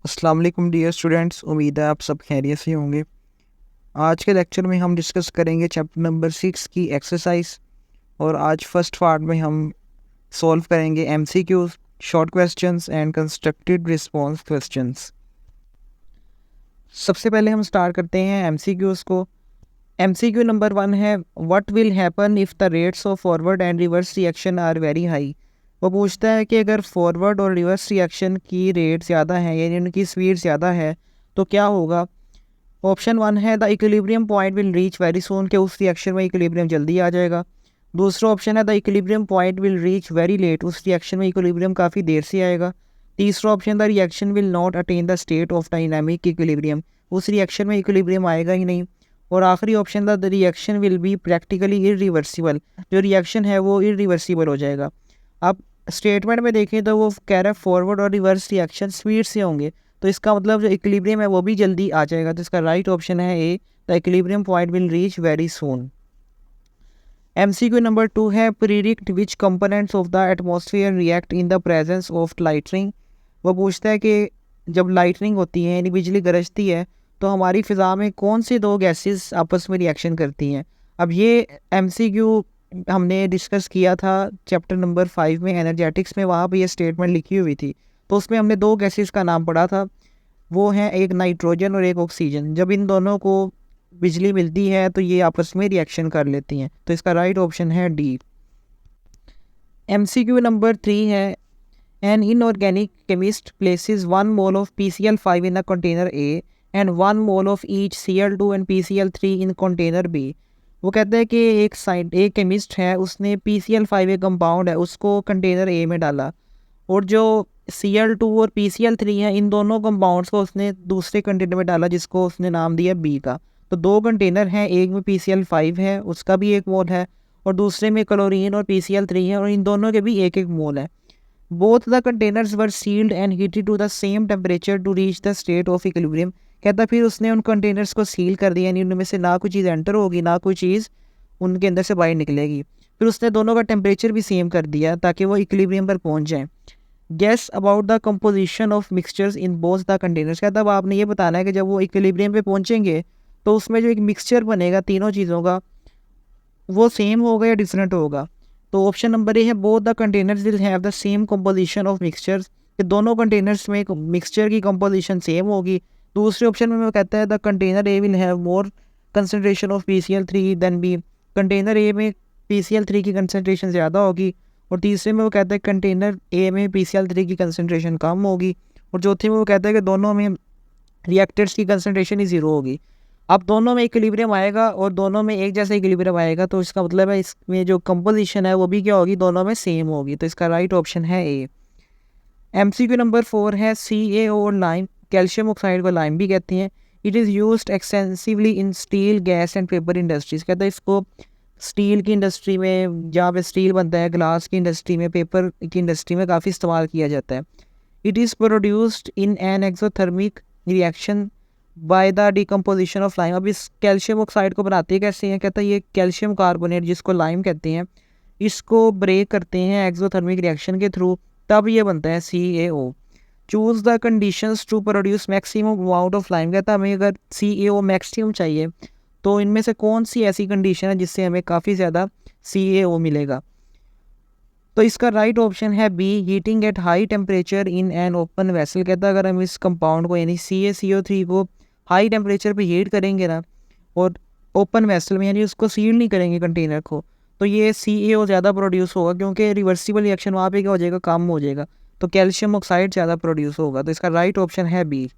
अस्सलाम वालेकुम dear students, उम्मीद है आप सब खैरियत से होंगे। आज के लेक्चर में हम डिस्कस करेंगे चैप्टर नंबर 6 की एक्सरसाइज। और आज फर्स्ट पार्ट में हम सॉल्व करेंगे MCQs, short questions and constructed response questions. सबसे पहले हम स्टार्ट करते हैं एमसीक्यूज को। एमसीक्यू नंबर 1 है, what will happen if the rates of forward and reverse reaction are very high. वो पूछता है कि अगर फॉरवर्ड और रिवर्स रिएक्शन की रेट ज़्यादा है यानी उनकी स्पीड ज़्यादा है तो क्या होगा। ऑप्शन 1 है, the equilibrium point will reach very सून, के उस रिएक्शन में इक्विलिब्रियम जल्दी आ जाएगा। दूसरा ऑप्शन है, the equilibrium point will reach very late, उस रिएक्शन में इक्विलिब्रियम काफ़ी देर से आएगा। तीसरा option, the reaction will not attain the state of dynamic equilibrium, उस रिएक्शन में इक्विलिब्रियम आएगा ही नहीं। और आखिरी ऑप्शन था, the reaction will be practically irreversible, जो रिएक्शन है वो इरिवर्सिबल हो जाएगा। अब स्टेटमेंट में देखें तो वो कह रहा है फॉरवर्ड और रिवर्स रिएक्शन स्पीड से होंगे, तो इसका मतलब जो इक्विलिब्रियम है वो भी जल्दी आ जाएगा। तो इसका राइट ऑप्शन है A, the equilibrium point will reach very soon. MCQ number 2 है, predict which components of the atmosphere react in the presence of lightning. वो पूछता है कि जब लाइटनिंग होती है यानी बिजली गरजती है तो हमारी फ़िज़ा में कौन सी दो गैसेस आपस में रिएक्शन करती हैं। अब ये एमसीक्यू हमने डिस्कस किया था चैप्टर नंबर 5 में एनर्जेटिक्स में, वहाँ पे ये स्टेटमेंट लिखी हुई थी। तो उसमें हमने दो गैसेस का नाम पढ़ा था, वो हैं एक नाइट्रोजन और एक ऑक्सीजन। जब इन दोनों को बिजली मिलती है तो ये आपस में रिएक्शन कर लेती हैं, तो इसका राइट ऑप्शन है डी। एमसीक्यू नंबर 3 है, an inorganic chemist places 1 mole of PCl5 in a container A and 1 mole of each Cl2 and PCl3 in container B. वो कहते हैं कि एक केमिस्ट है, उसने PCl5 एक कंपाउंड है उसको कंटेनर ए में डाला, और जो Cl2 और PCl3 है इन दोनों कंपाउंड्स को उसने दूसरे कंटेनर में डाला जिसको उसने नाम दिया बी का। तो दो कंटेनर हैं, एक में PCl5 है उसका भी 1 मोल है और दूसरे में क्लोरीन और PCl3 है और इन दोनों के भी 1-1 मोल है। Both the containers were sealed and heated to the same temperature to reach the state of equilibrium. कहता फिर उसने उन कंटेनर्स को सील कर दिया यानी उनमें से ना कोई चीज़ एंटर होगी ना कोई चीज़ उनके अंदर से बाहर निकलेगी। फिर उसने दोनों का टेम्परेचर भी सेम कर दिया ताकि वो इक्विलिब्रियम पर पहुंच जाए। Guess about the composition of mixtures in both the containers. कहता अब आपने ये बताना है कि जब वो इक्विलिब्रियम पे पहुंचेंगे तो उसमें जो एक मिक्सचर बनेगा तीनों चीज़ों का वो सेम होगा या डिफरेंट होगा। तो ऑप्शन नंबर ए है, both the containers will have the same composition of mixtures, कि दोनों कंटेनर्स में मिक्सचर की कंपोजिशन सेम होगी। दूसरे ऑप्शन में वो कहता है the container A will have more concentration of PCl3 than B, container A में PCl3 की कंसनट्रेशन ज़्यादा होगी। और तीसरे में वो कहता है कंटेनर ए में PCl3 की कंसनट्रेशन कम होगी। और चौथे में वो कहता है कि दोनों में रिएक्टर्स की कंसनट्रेशन ही ज़ीरो होगी। अब दोनों में इक्विलिब्रियम आएगा और दोनों में एक जैसा इक्विलिब्रियम आएगा, तो इसका मतलब है इसमें जो कंपोजिशन है वो भी क्या होगी, दोनों में सेम होगी। तो इसका राइट ऑप्शन है ए। एमसीक्यू नंबर 4 है, CaO और लाइम, कैल्शियम ऑक्साइड को लाइम भी कहते हैं। It is used extensively in steel, gas and paper industries. कहता है इसको स्टील की इंडस्ट्री में, जहाँ पे स्टील बनता है, ग्लास की इंडस्ट्री में, पेपर की इंडस्ट्री में काफ़ी इस्तेमाल किया जाता है। It is produced in an exothermic reaction by the decomposition of lime. अब इस कैल्शियम ऑक्साइड को बनाते कैसे हैं, कहता है ये कैल्शियम कार्बोनेट जिसको लाइम कहते हैं इसको ब्रेक करते हैं एक्सोथर्मिक रिएक्शन के थ्रू, तब ये बनता है CaO। Choose the conditions to produce maximum amount of lime. कहता है हमें अगर CaO मैक्सिमम चाहिए तो इनमें से कौन सी ऐसी कंडीशन है जिससे हमें काफ़ी ज़्यादा CaO मिलेगा। तो इसका राइट ऑप्शन है B, heating at high temperature in an open vessel. कहता है अगर हम इस कंपाउंड को यानी CaCO3 को हाई टेम्परेचर पे हीट करेंगे ना और ओपन वेसल में यानी उसको सील नहीं करेंगे कंटेनर को, तो ये CaO ज़्यादा प्रोड्यूस होगा क्योंकि रिवर्सिबल रिएक्शन वहाँ पे क्या हो जाएगा, कम हो जाएगा, तो कैल्शियम ऑक्साइड ज़्यादा प्रोड्यूस होगा। तो इसका राइट ऑप्शन है बी।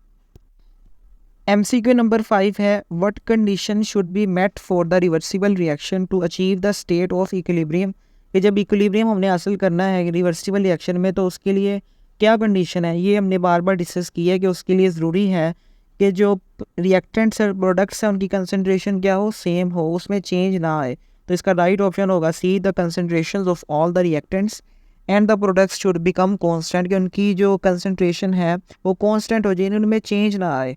MCQ नंबर 5 है, what condition should be met for the reversible reaction to achieve the state of equilibrium. कि जब इक्विलिब्रियम हमने हासिल करना है रिवर्सिबल रिएक्शन में तो उसके लिए क्या कंडीशन है, ये हमने बार बार डिस्कस किया है कि उसके लिए ज़रूरी है कि जो रिएक्टेंट्स और प्रोडक्ट्स हैं उनकी कंसनट्रेशन क्या हो, सेम हो, उसमें चेंज ना आए। तो इसका राइट ऑप्शन होगा C, the concentration of all the reactants and the products should become constant, कि उनकी जो कंसनट्रेशन है वो कॉन्स्टेंट हो जाए, उनमें चेंज ना आए।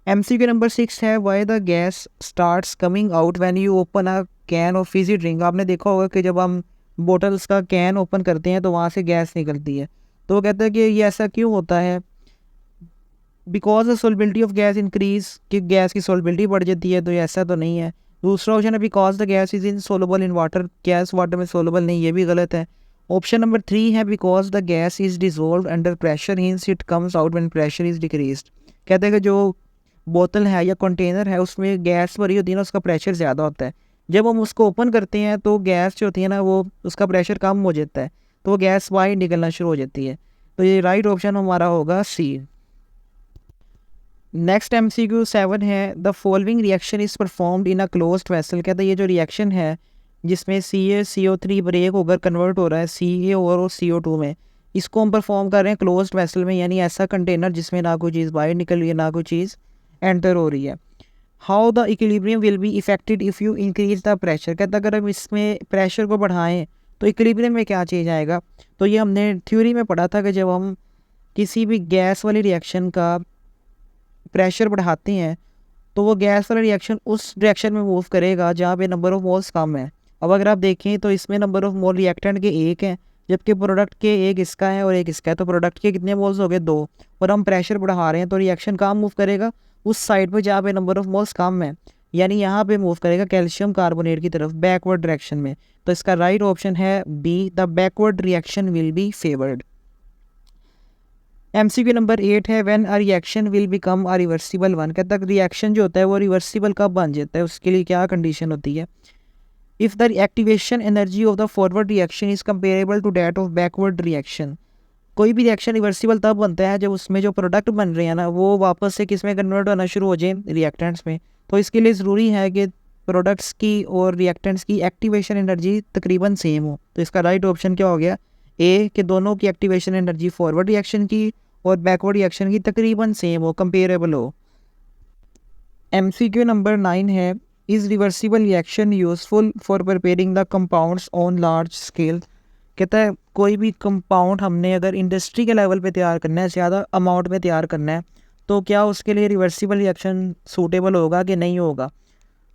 MCQ नंबर 6 है, why the gas starts coming out when you open a can of Fiji drink. आपने देखा होगा कि जब हम बोटल्स का कैन ओपन करते हैं तो वहाँ से गैस निकलती है। तो वो कहते हैं कि ये ऐसा क्यों होता है, because the solubility of gas increase, कि गैस की सोलबिलिटी बढ़ जाती है, तो ये ऐसा तो नहीं है। दूसरा ऑप्शन है because the gas is in soluble in water, gas water में सोलबल नहीं, ये भी गलत है। ऑप्शन नंबर 3 है because the gas is dissolve under pressure hints it comes out when pressure is decreased. कहते हैं कि जो बोतल है या कंटेनर है उसमें गैस भरी होती है ना, उसका प्रेशर ज़्यादा होता है। जब हम उसको ओपन करते हैं तो गैस जो होती है ना, वो उसका प्रेशर कम हो जाता है, तो वो गैस बाहर निकलना शुरू हो जाती है। तो ये राइट ऑप्शन हमारा होगा सी। नेक्स्ट MCQ 7 है the following reaction is performed in a closed vessel. कहते हैं ये जो रिएक्शन है जिसमें CaCO3 ब्रेक होकर कन्वर्ट हो रहा है Ca और CO2 में, इसको हम परफॉर्म कर रहे हैं क्लोज्ड वेसल में, यानी ऐसा कंटेनर जिसमें ना कोई चीज़ बाहर निकल रही है ना कोई चीज़ एंटर हो रही है। How the equilibrium will be affected if you increase the pressure. कहता है अगर हम इसमें प्रेशर को बढ़ाएं तो इक्विलिब्रियम में क्या चेंज आएगा। तो ये हमने थ्योरी में पढ़ा था कि जब हम किसी भी गैस वाली रिएक्शन का प्रेशर बढ़ाते हैं तो वो गैस वाला रिएक्शन उस डायरेक्शन में मूव करेगा जहाँ पे नंबर ऑफ मोल्स कम है। अब अगर आप देखें तो इसमें नंबर ऑफ मोल रिएक्टेंट के एक हैं, जबकि प्रोडक्ट के एक इसका है और एक इसका है, तो प्रोडक्ट के कितने मोल्स हो गए 2, और हम प्रेशर बढ़ा रहे हैं तो रिएक्शन कहाँ मूव करेगा, उस साइड पर जहाँ पे नंबर ऑफ मोल्स कम है, यानी यहाँ पे मूव करेगा कैल्शियम कार्बोनेट की तरफ बैकवर्ड डायरेक्शन में। तो इसका राइट ऑप्शन है B, the backward reaction will be favoured. MCQ number 8 है when a reaction will become a reversible one. कहता है रिएक्शन जो होता है वो रिवर्सिबल कब बन जाता है, उसके लिए क्या कंडीशन होती है। If the activation energy of the forward reaction is comparable to that of backward reaction. कोई भी रिएक्शन रिवर्सिबल तब बनता है जब उसमें जो प्रोडक्ट बन रहे हैं ना वो वापस से किस में कन्वर्ट होना शुरू हो जाए, रिएक्टेंट्स में। तो इसके लिए ज़रूरी है कि प्रोडक्ट्स की और रिएक्टेंट्स की एक्टिवेशन एनर्जी तकरीबन सेम हो। तो इसका राइट ऑप्शन क्या हो गया, ए, कि दोनों की एक्टिवेशन एनर्जी फॉरवर्ड रिएक्शन की और बैकवर्ड रिएक्शन की तकरीबन सेम हो, कंपेरेबल हो। MCQ नंबर 9 है is reversible reaction useful for preparing the compounds on large scale. कहता है कोई भी कंपाउंड हमने अगर इंडस्ट्री के लेवल पे तैयार करना है, ज़्यादा अमाउंट में तैयार करना है, तो क्या उसके लिए रिवर्सिबल रिएक्शन सूटेबल होगा कि नहीं होगा।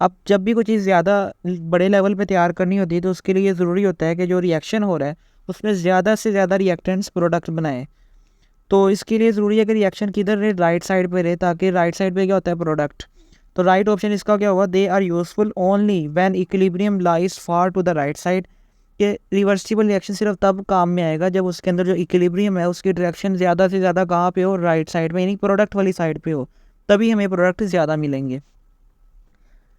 अब जब भी कोई चीज़ ज़्यादा बड़े लेवल पे तैयार करनी होती है तो उसके लिए ज़रूरी होता है कि जो रिएक्शन हो रहा है उसमें ज़्यादा से ज़्यादा रिएक्टेंट्स प्रोडक्ट बनाए। तो इसके लिए ज़रूरी है कि रिएक्शन किधर रहे, राइट साइड पे रहे, ताकि राइट साइड पे क्या होता है, प्रोडक्ट। तो राइट ऑप्शन इसका क्या होगा, they are useful only when equilibrium lies far to the right side. कि रिवर्सिबल रिएक्शन सिर्फ तब काम में आएगा जब उसके अंदर जो इक्विलिब्रियम है उसकी डायरेक्शन ज़्यादा से ज़्यादा कहाँ पे हो, राइट साइड पे, यानी प्रोडक्ट वाली साइड पे हो, तभी हमें प्रोडक्ट ज़्यादा मिलेंगे।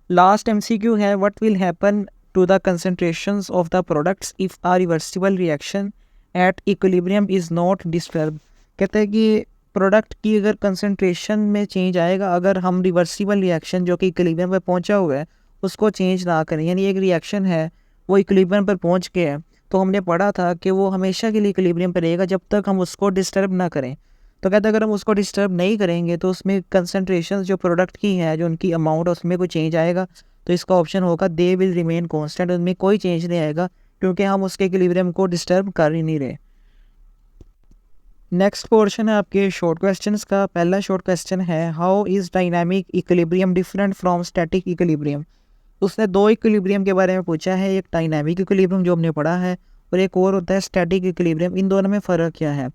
लास्ट MCQ है what will happen to the concentrations of the products if a reversible reaction at equilibrium is not disturb. कहते हैं कि प्रोडक्ट की अगर कंसनट्रेशन में चेंज आएगा अगर हम रिवर्सिबल रिएक्शन जो कि इक्विलिब्रियम पर पहुंचा हुआ है उसको चेंज ना करें। यानी एक रिएक्शन है वो इक्विलिब्रियम पर पहुंच गया है, तो हमने पढ़ा था कि वो हमेशा के लिए इक्विलिब्रियम पर रहेगा जब तक हम उसको डिस्टर्ब ना करें। तो कहते हैं अगर हम उसको डिस्टर्ब नहीं करेंगे तो उसमें कंसनट्रेशन जो प्रोडक्ट की है, जो उनकी अमाउंट है, उसमें कोई चेंज आएगा। तो इसका ऑप्शन होगा दे विल रिमेन कॉन्स्टेंट, उनमें कोई चेंज नहीं आएगा क्योंकि हम उसके इक्विलिब्रियम को डिस्टर्ब कर ही नहीं रहे। नेक्स्ट पोर्शन है आपके शॉर्ट क्वेश्चंस का। पहला शॉर्ट क्वेश्चन है how is dynamic equilibrium different from static equilibrium. उसने दो इक्विलिब्रियम के बारे में पूछा है, एक डायनामिक इक्विलिब्रियम जो हमने पढ़ा है और एक और होता है स्टैटिक इक्विलिब्रियम। इन दोनों में फ़र्क क्या है।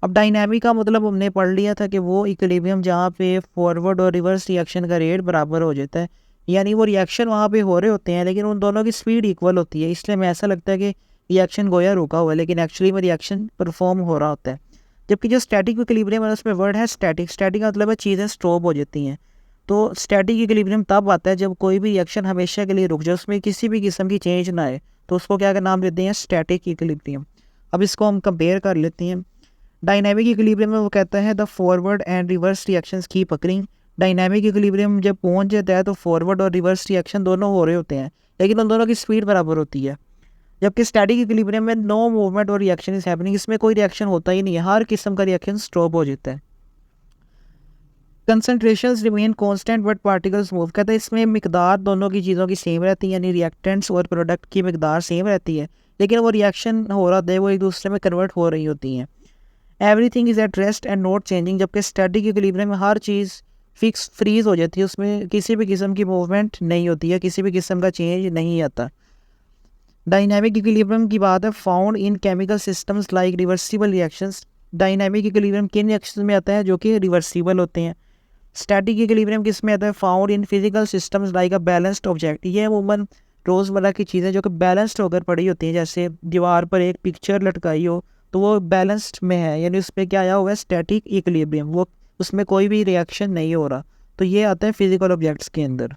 अब डायनामिक का मतलब हमने पढ़ लिया था कि वो इक्विलिब्रियम जहाँ पे फॉरवर्ड और रिवर्स रिएक्शन का रेट बराबर हो जाता है, यानी वो रिएक्शन वहाँ पे हो रहे होते हैं लेकिन उन दोनों की स्पीड इक्वल होती है, इसलिए हमें ऐसा लगता है कि रिएक्शन गोया रुका हुआ है लेकिन एक्चुअली में रिएक्शन परफॉर्म हो रहा होता है। जबकि जो स्टैटिक इक्विलिब्रियम है उसमें वर्ड है स्टैटिक। स्टैटिक का मतलब है चीज़ें स्टॉप हो जाती हैं। तो स्टैटिक इक्विलिब्रियम तब आता है जब कोई भी रिएक्शन हमेशा के लिए रुक जाए, उसमें किसी भी किस्म की चेंज ना आए, तो उसको क्या का नाम देते हैं, स्टैटिक इक्विलिब्रियम। अब इसको हम कंपेयर कर लेते हैं। डायनामिक इक्विलिब्रियम में वो कहता है the forward and reverse reactions keep occurring. Dynamic equilibrium जब पहुंच जाता है तो फॉरवर्ड और रिवर्स रिएक्शन दोनों हो रहे होते हैं लेकिन उन दोनों की स्पीड बराबर होती है। जबकि स्टैटिक इक्विलिब्रियम में नो मूवमेंट और रिएक्शन इज हैपनिंग, इसमें कोई रिएक्शन होता ही नहीं है, हर किस्म का रिएक्शन स्टॉप हो जाता है। Concentrations remain constant but particles move. कहता है इसमें मिकदार दोनों की चीज़ों की सेम रहती है, यानी रिएक्टेंट्स और प्रोडक्ट की मिकदार सेम रहती है लेकिन वो रिएक्शन हो रहा है वो एक दूसरे में कन्वर्ट हो रही होती हैं। Everything is at rest and not changing. जबकि स्टैटिक इक्विलिब्रियम में हर चीज़ फिक्स फ्रीज हो जाती है, उसमें किसी भी किस्म की मूवमेंट नहीं होती है, किसी भी किस्म का चेंज नहीं आता। डायनामिक इक्विलिब्रियम की बात है found in chemical systems like reversible reactions. Dynamic equilibrium किन रिएक्शंस में आता है, जो कि रिवर्सिबल होते हैं। स्टैटिक इक्विलिब्रियम किस में आता है, found in physical systems like a balanced object. ये अमूमन रोज़मर्रा की चीज़ें जो कि बैलेंस्ड होकर पड़ी होती हैं, जैसे दीवार पर एक पिक्चर लटकाई हो तो वो बैलेंस्ड में है, यानी उस पर क्या आया हुआ है, स्टैटिक इक्विलिब्रियम, वो उसमें कोई भी रिएक्शन नहीं हो रहा, तो ये आता है फिजिकल ऑब्जेक्ट्स के अंदर।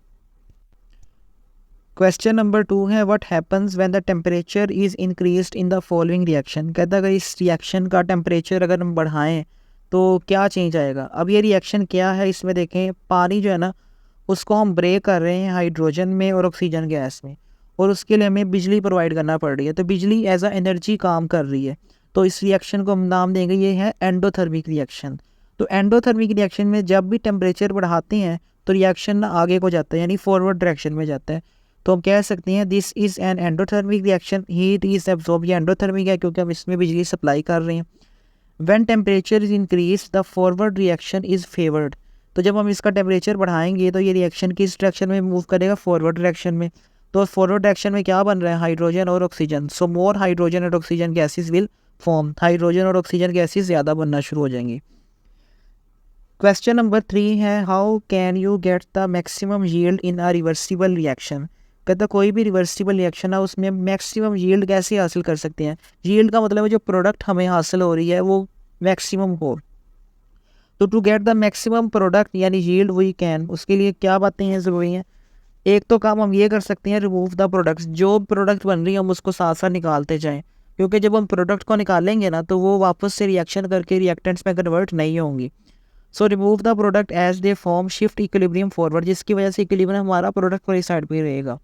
क्वेश्चन नंबर 2 है, what happens when the temperature is increased in the following reaction. कहता है अगर इस रिएक्शन का टेम्परेचर अगर हम बढ़ाएं तो क्या चेंज आएगा। अब ये रिएक्शन क्या है, इसमें देखें पानी जो है ना उसको हम ब्रेक कर रहे हैं हाइड्रोजन में और ऑक्सीजन गैस में, और उसके लिए हमें बिजली प्रोवाइड करना पड़ रही है, तो बिजली एज अ एनर्जी काम कर रही है। तो इस रिएक्शन को हम नाम देंगे, ये है एंडोथर्मिक रिएक्शन। तो एंडोथर्मिक रिएक्शन में जब भी टेम्परेचर बढ़ाते हैं तो रिएक्शन ना आगे को जाता है, यानी फॉरवर्ड डायरेक्शन में जाता है। तो हम कह सकते हैं this is an endothermic reaction, heat is absorb. ये एंडोथर्मिक है क्योंकि हम इसमें बिजली सप्लाई कर रहे हैं। When temperature is increase the forward reaction is favoured. तो जब हम इसका टेम्परेचर बढ़ाएंगे तो ये रिएक्शन किस डायरेक्शन में मूव करेगा, फॉरवर्ड डायरेक्शन में। तो फॉरवर्ड डायरेक्शन में क्या बन रहा है, हाइड्रोजन और ऑक्सीजन। सो मोर हाइड्रोजन और oxygen gases will form, hydrogen और ऑक्सीजन गैसेज ज़्यादा बनना शुरू हो जाएंगी। क्वेश्चन नंबर 3 है, how can you get the maximum yield in a reversible reaction. कहता कोई भी रिवर्सिबल रिएक्शन है उसमें मैक्सिमम यील्ड कैसे हासिल कर सकते हैं। यील्ड का मतलब है जो प्रोडक्ट हमें हासिल हो रही है वो मैक्सिमम हो। तो to get the maximum product यानी यील्ड वी कैन, उसके लिए क्या बातें हैं ज़रूरी हैं। एक तो काम हम ये कर सकते हैं, रिमूव द प्रोडक्ट्स, जो प्रोडक्ट बन रही है हम उसको साथ साथ निकालते जाएं, क्योंकि जब हम प्रोडक्ट को निकालेंगे ना तो वो वापस से रिएक्शन करके रिएक्टेंट्स में कन्वर्ट नहीं होंगी। So remove the product as they form shift equilibrium forward, जिसकी वजह से इक्विलिब्रियम हमारा प्रोडक्ट वाली साइड पे रहेगा।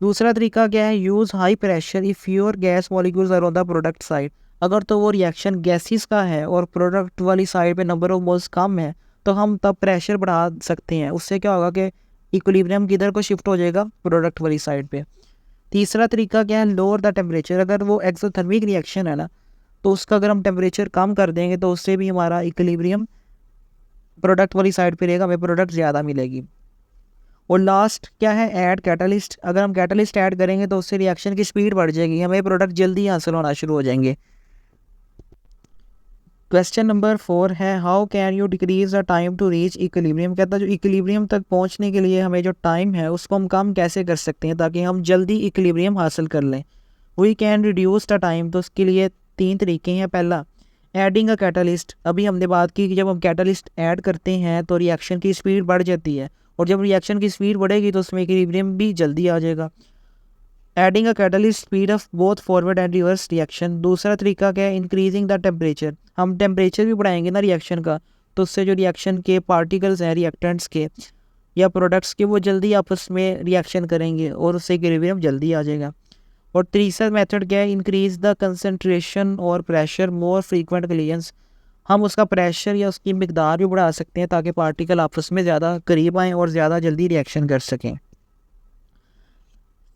दूसरा तरीका क्या है, use high pressure if your gas molecules are on the product side. अगर तो वो रिएक्शन गैसेस का है और प्रोडक्ट वाली साइड पे नंबर ऑफ मोल्स कम है तो हम तब प्रेशर बढ़ा सकते हैं। उससे क्या होगा कि इक्विलिब्रियम किधर को शिफ्ट हो जाएगा, प्रोडक्ट वाली साइड पे। तीसरा तरीका क्या है, लोअर द टेम्परेचर। अगर वो एक्सोथर्मिक रिएक्शन है ना तो उसका अगर हम टेम्परेचर कम कर देंगे तो उससे भी हमारा इक्विलिब्रियम प्रोडक्ट वाली साइड पे रहेगा, हमें प्रोडक्ट ज़्यादा मिलेगी। और लास्ट क्या है, ऐड कैटलिस्ट। अगर हम कैटलिस्ट ऐड करेंगे तो उससे रिएक्शन की स्पीड बढ़ जाएगी, हमें प्रोडक्ट जल्दी हासिल होना शुरू हो जाएंगे। क्वेश्चन नंबर 4 है, how can you decrease the time to reach equilibrium. कहता है जो इक्विलिब्रियम तक पहुंचने के लिए हमें जो टाइम है उसको हम कम कैसे कर सकते हैं ताकि हम जल्दी इक्विलिब्रियम हासिल कर लें। We can reduce the time, तो उसके लिए 3 तरीके हैं। पहला, एडिंग अ कैटलिस्ट। अभी हमने बात की कि जब हम कैटलिस्ट ऐड करते हैं तो रिएक्शन की स्पीड बढ़ जाती है, और जब रिएक्शन की स्पीड बढ़ेगी तो उसमें इक्विलिब्रियम भी जल्दी आ जाएगा। Adding a catalyst speed of both forward and reverse reaction. दूसरा तरीका क्या है, इंक्रीजिंग द टेम्परेचर। हम टेम्परेचर भी बढ़ाएंगे ना रिएक्शन का, तो उससे जो रिएक्शन के पार्टिकल्स हैं रिएक्टेंट्स के या प्रोडक्ट्स के, वो जल्दी आपस में रिएक्शन करेंगे और उससे इक्विलिब्रियम जल्दी आ जाएगा। और तीसरा मेथड क्या है, इंक्रीज द कंसनट्रेशन और प्रेशर मोर फ्रीक्वेंट कोलिजन्स। हम उसका प्रेशर या उसकी मिकदार भी बढ़ा सकते हैं ताकि पार्टिकल आपस में ज़्यादा करीब आएँ और ज़्यादा जल्दी रिएक्शन कर सकें।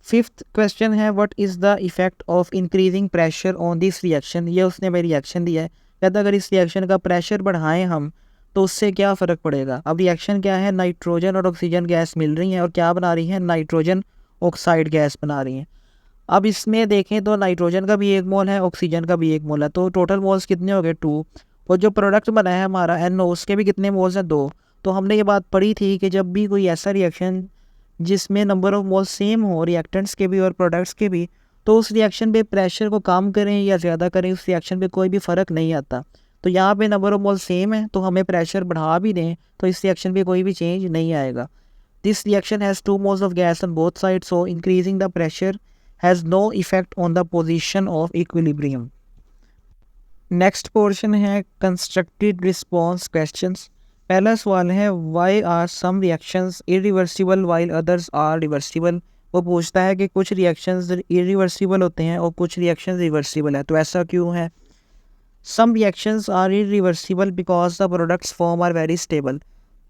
5th क्वेश्चन है, what is the effect of increasing pressure on this reaction. ये उसने हमें रिएक्शन दिया है, कहता अगर इस रिएक्शन का प्रेशर बढ़ाएं हम तो उससे क्या फ़र्क पड़ेगा। अब रिएक्शन क्या है, नाइट्रोजन और ऑक्सीजन गैस मिल रही हैं और क्या बना रही हैं, नाइट्रोजन ऑक्साइड गैस बना रही हैं। अब इसमें देखें तो नाइट्रोजन का भी 1 मोल है, ऑक्सीजन का भी 1 मोल है, तो टोटल मोल्स कितने हो गए, 2। और जो प्रोडक्ट बना है हमारा NO, उसके भी कितने मोल्स हैं, 2। तो हमने ये बात पढ़ी थी कि जब भी कोई ऐसा रिएक्शन जिसमें नंबर ऑफ मोल्स सेम हो रिएक्टेंट्स के भी और प्रोडक्ट्स के भी, तो उस रिएक्शन पे प्रेशर को कम करें या ज़्यादा करें उस रिएक्शन पे कोई भी फ़र्क नहीं आता। तो यहाँ पे नंबर ऑफ मोल्स सेम है तो हमें प्रेशर बढ़ा भी दें तो इस रिएक्शन पे कोई भी चेंज नहीं आएगा। This reaction has 2 moles of gas on both side, so increasing the pressure has no effect on the position of equilibrium. Next portion है कंस्ट्रक्टेड रिस्पॉन्स क्वेश्चंस। पहला सवाल है, why are some reactions irreversible while others are reversible. वो पूछता है कि कुछ reactions irreversible होते हैं और कुछ रिएक्शंस रिवर्सिबल है, तो ऐसा क्यों है। Some reactions are irreversible because the products form are very stable.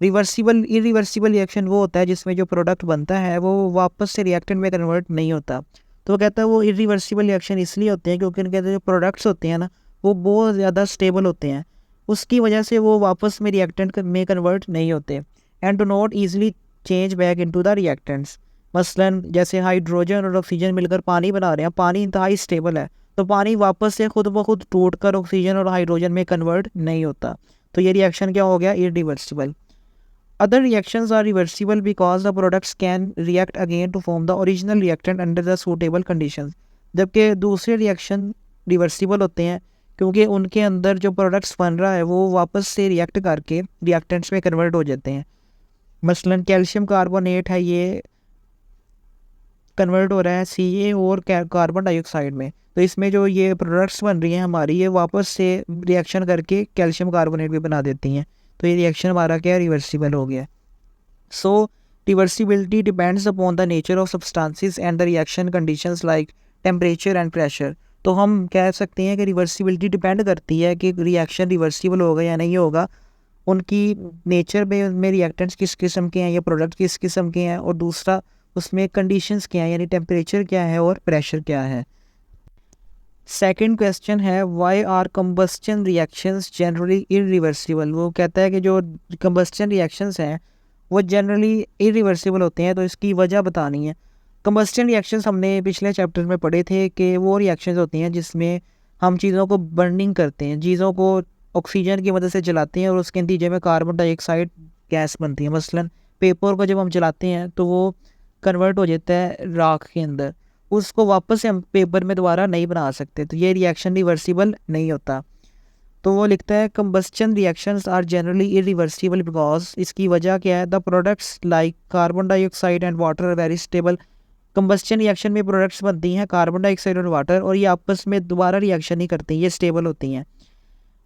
Irreversible reaction वो होता है जिसमें जो प्रोडक्ट बनता है वो वापस से रिएक्टेंट में कन्वर्ट नहीं होता। तो वो कहता है वो इरिवर्सिबल रिएक्शन इसलिए होते हैं क्योंकि उनके जो प्रोडक्ट्स होते हैं ना वो बहुत ज़्यादा स्टेबल होते हैं, उसकी वजह से वो वापस में रिएक्टेंट में कन्वर्ट नहीं होते। And to not easily change back into the reactants. मसलन जैसे हाइड्रोजन और ऑक्सीजन मिलकर पानी बना रहे हैं, पानी इंतहाई स्टेबल है तो पानी वापस से खुद ब खुद टूट कर ऑक्सीजन और हाइड्रोजन में कन्वर्ट नहीं होता। तो ये रिएक्शन क्या हो गया, irreversible. Other reactions are reversible because the products can react again to form the original reactant under the suitable conditions। जबकि दूसरे रिएक्शन रिवर्सिबल होते हैं क्योंकि उनके अंदर जो प्रोडक्ट्स बन रहा है वो वापस से रिएक्ट करके रिएक्टेंट्स में कन्वर्ट हो जाते हैं। मसलन कैल्शियम कार्बोनेट है, ये कन्वर्ट हो रहा है Ca और कार्बन डाइऑक्साइड में। तो इसमें जो ये प्रोडक्ट्स बन रही हैं हमारी, ये वापस से रिएक्शन करके कैल्शियम कार्बोनेट भी बना देती हैं। तो ये रिएक्शन हमारा क्या, रिवर्सिबल हो गया। So reversibility depends upon the nature of substances and the reaction conditions like temperature and pressure. तो हम कह सकते हैं कि रिवर्सिबिलिटी डिपेंड करती है कि रिएक्शन रिवर्सिबल होगा या नहीं होगा, उनकी नेचर में, उनमें रिएक्टेंट्स किस किस्म के हैं या प्रोडक्ट किस किस्म के हैं, और दूसरा उसमें कंडीशंस क्या हैं, यानी टेम्परेचर क्या है और प्रेशर क्या है। सेकंड क्वेश्चन है, why are combustion reactions generally irreversible. वो कहता है कि जो कंबस्चन रिएक्शंस हैं वो जनरली इरिवर्सिबल होते हैं, तो इसकी वजह बतानी है। कंबस्चन रिएक्शंस हमने पिछले चैप्टर में पढ़े थे कि वो रिएक्शंस होती हैं जिसमें हम चीज़ों को बर्निंग करते हैं, चीज़ों को ऑक्सीजन की मदद से जलाते हैं और उसके नतीजे में कार्बन डाइऑक्साइड गैस बनती है। मसलन पेपर को जब हम जलाते हैं तो वो कन्वर्ट हो जाता है राख के अंदर, उसको वापस से हम पेपर में दोबारा नहीं बना सकते, तो ये रिएक्शन रिवर्सिबल नहीं होता। तो वो लिखता है combustion reactions are generally irreversible because, इसकी वजह क्या है, the products like carbon dioxide and water are very stable. Combustion reaction में प्रोडक्ट्स बनती हैं कार्बन डाइऑक्साइड और वाटर, और ये आपस में दोबारा रिएक्शन नहीं करती, ये स्टेबल होती हैं।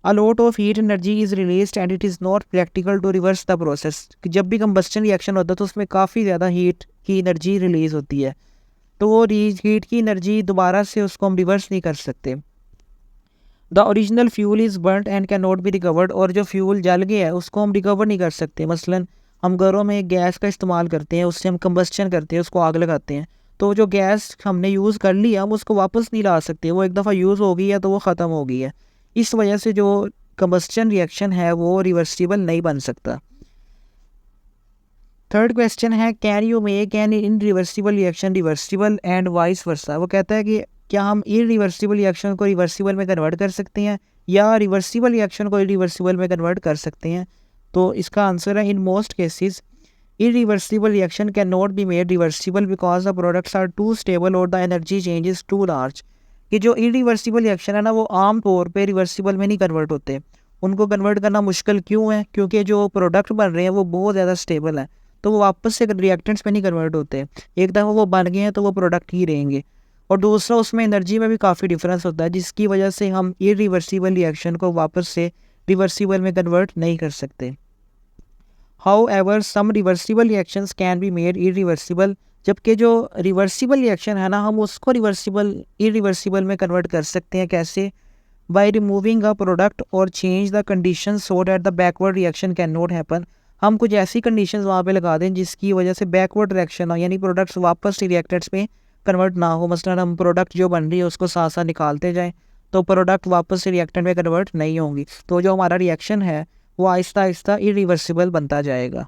A lot of heat energy is released and it is not practical to reverse the process. जब भी कंबस्चन रिएक्शन होता है तो उसमें काफ़ी ज़्यादा हीट की एनर्जी रिलीज़ होती है, तो वो हीट की एनर्जी दोबारा से उसको हम रिवर्स नहीं कर सकते। The original fuel is burned and can not be recovered. और जो फ्यूल जल गया है उसको हम रिकवर नहीं कर सकते। मसलन हम घरों में गैस का इस्तेमाल करते हैं, उससे हम कंबस्चन करते हैं, उसको आग लगाते हैं, तो जो गैस हमने यूज़ कर लिया हम उसको वापस नहीं ला सकते, वो एक दफ़ा यूज़ हो गई है तो वो ख़त्म हो गई है। इस वजह से जो कंबस्चन रिएक्शन है वो रिवर्सिबल नहीं बन सकता। थर्ड क्वेश्चन है, can you make an irreversible reaction reversible and vice versa. वो कहता है कि क्या हम इरिवर्सिबल रिएक्शन को रिवर्सिबल में कन्वर्ट कर सकते हैं या रिवर्सिबल रिएक्शन को इरिवर्सिबल में कन्वर्ट कर सकते हैं। तो इसका आंसर है, in most cases irreversible reaction can not be made reversible because the products are too stable और the energy change is too large. कि जो इरिवर्सिबल रिएक्शन है ना वो आम तौर पे रिवर्सिबल में नहीं कन्वर्ट होते। उनको कन्वर्ट करना मुश्किल क्यों है, क्योंकि जो प्रोडक्ट बन रहे हैं वो बहुत ज़्यादा स्टेबल है, तो वो वापस से रिएक्टेंट्स में नहीं कन्वर्ट होते। एक दफ़ा वो बन गए हैं तो वो प्रोडक्ट ही रहेंगे, और दूसरा उसमें एनर्जी में भी काफ़ी डिफरेंस होता है, जिसकी वजह से हम इरिवर्सिबल रिएक्शन को वापस से रिवर्सिबल में कन्वर्ट नहीं कर सकते। However some reversible reactions can be made irreversible. जबकि जो रिवर्सिबल रिएक्शन है ना हम उसको इरिवर्सिबल में कन्वर्ट कर सकते हैं। कैसे? बाय रिमूविंग अ प्रोडक्ट और change the condition so that the backward reaction can not happen. हम कुछ ऐसी कंडीशंस वहाँ पे लगा दें जिसकी वजह से बैकवर्ड रिएक्शन हो, यानी प्रोडक्ट्स वापस रिएक्टेंट्स में कन्वर्ट ना हो। मसलन हम प्रोडक्ट जो बन रही है उसको साथ साथ निकालते जाएं तो प्रोडक्ट वापस से रिएक्टेंट में कन्वर्ट नहीं होंगी, तो जो हमारा रिएक्शन है वो आहिस्ता आहिस्ता इरिवर्सिबल बनता जाएगा।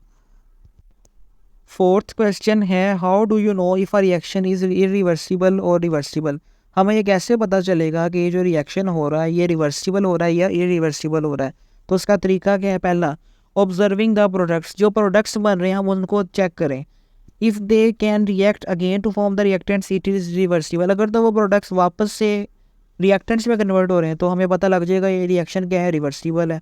फोर्थ क्वेश्चन है, how do you know if a reaction is irreversible और रिवर्सिबल। हमें ये कैसे पता चलेगा कि ये जो रिएक्शन हो रहा है ये रिवर्सिबल हो रहा है या इरिवर्सिबल हो रहा है। तो उसका तरीका क्या है? पहला, ऑब्जर्विंग द प्रोडक्ट्स। जो प्रोडक्ट्स बन रहे हैं हम उनको चेक करें। If they can react again to form the reactants it is reversible. अगर तो वो प्रोडक्ट्स वापस से रिएक्टेंट्स में कन्वर्ट हो रहे हैं तो हमें पता लग जाएगा ये रिएक्शन क्या है, रिवर्सिबल है।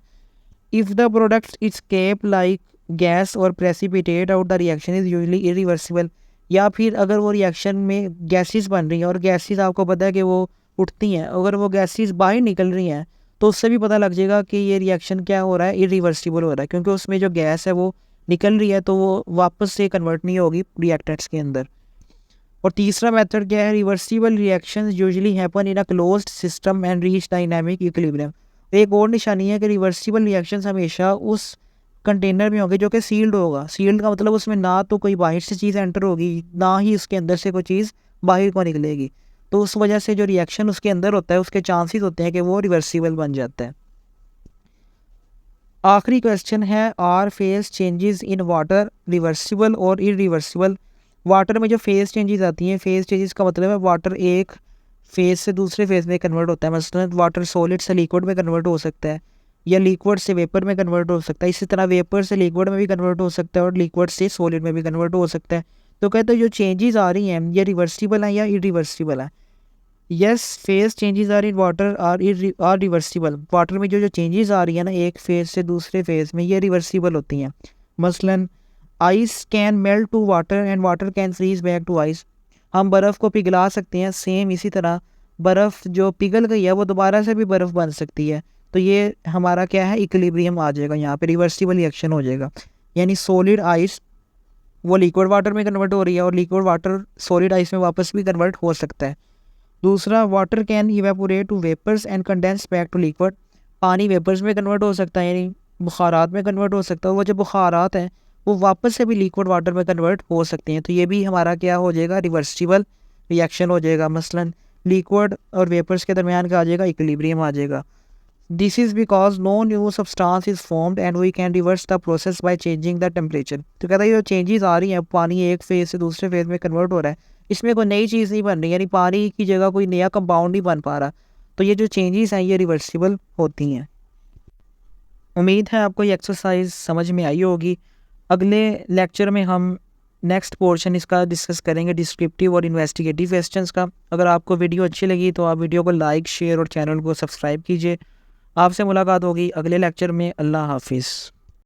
If the products escape like gas और precipitate out the reaction is usually irreversible. या फिर अगर वो रिएक्शन में गैसेस बन रही हैं और गैसेस आपको पता है कि वो उठती हैं, अगर वो गैसेस बाहर निकल रही हैं तो उससे भी पता लग जाएगा कि ये रिएक्शन क्या हो रहा है, इरिवर्सिबल हो रहा है, क्योंकि उसमें जो गैस है वो निकल रही है तो वो वापस से कन्वर्ट नहीं होगी रिएक्टेंट्स के अंदर। और तीसरा मेथड क्या है? Reversible reactions usually happen in a closed system and reach dynamic equilibrium. एक और निशानी है कि रिवर्सिबल रिएक्शंस हमेशा उस कंटेनर में होंगे जो कि सील्ड होगा। सील्ड का मतलब उसमें ना तो कोई बाहर से चीज़ एंटर होगी ना ही उसके अंदर से कोई चीज़ बाहर को निकलेगी, तो उस वजह से जो रिएक्शन उसके अंदर होता है उसके चांसेस होते हैं कि वो रिवर्सिबल बन जाता है। आखिरी क्वेश्चन है, R phase changes in water reversible और इरिवर्सिबल। वाटर में जो फेज चेंजेस आती हैं, फेज चेंजेस का मतलब है वाटर एक फेज़ से दूसरे फेज़ में कन्वर्ट होता है। मसलन वाटर सॉलिड से लिक्विड में कन्वर्ट हो सकता है, या लिक्विड से वेपर में कन्वर्ट हो सकता है। इसी तरह वेपर से लिक्विड में भी कन्वर्ट हो सकता है और लिक्विड से सॉलिड में भी कन्वर्ट हो सकता है। तो कहते हैं जो चेंजेस आ रही हैं ये रिवर्सिबल हैं या इरिवर्सिबल है। Yes, phase changes are in water are reversible. Water में जो चेंजेस आ रही है ना एक फेज़ से दूसरे फेज़ में, ये रिवर्सिबल होती हैं। मसलन ice can melt to water and water can freeze back to ice. हम बर्फ़ को पिघला सकते हैं, सेम इसी तरह बर्फ़ जो पिघल गई है वो दोबारा से भी बर्फ़ बन सकती है। तो ये हमारा क्या है, इक्विलिब्रियम आ जाएगा, यहाँ पे रिवर्सिबल रिएक्शन हो जाएगा। यानी सॉलिड आइस वो लिक्विड वाटर में कन्वर्ट हो रही है और लिक्विड वाटर सॉलिड आइस में वापस भी कन्वर्ट हो सकता है। दूसरा, water can evaporate to vapours and condense back to liquid. पानी वेपर्स में कन्वर्ट हो सकता है, यानी बुखारात में कन्वर्ट हो सकता है। वो जो बुखारात हैं वो वापस से भी लिक्विड वाटर में कन्वर्ट हो सकते हैं। तो ये भी हमारा क्या हो जाएगा, रिवर्सिबल रिएक्शन हो जाएगा। मसलन लिक्विड और वेपर्स के दरमियान का आ जाएगा, इक्विलिब्रियम आ जाएगा। This is because no new substance is formed and we can reverse the process by changing the temperature. तो कहता है जो चेंजेस आ रही हैं, पानी एक फेज़ से दूसरे फेज़ में कन्वर्ट हो रहा है, इसमें कोई नई चीज़ नहीं बन रही, यानी पानी की जगह कोई नया कंपाउंड नहीं बन पा रहा। तो ये जो चेंजेस हैं ये रिवर्सिबल होती हैं। उम्मीद है आपको ये एक्सरसाइज समझ में आई होगी। अगले लेक्चर में हम नेक्स्ट पोर्शन इसका डिस्कस करेंगे, डिस्क्रिप्टिव और इन्वेस्टिगेटिव क्वेश्चंस का। अगर आपको वीडियो अच्छी लगी तो आप वीडियो को लाइक, शेयर और चैनल को सब्सक्राइब कीजिए। आपसे मुलाकात होगी अगले लेक्चर में। अल्लाह हाफिज़।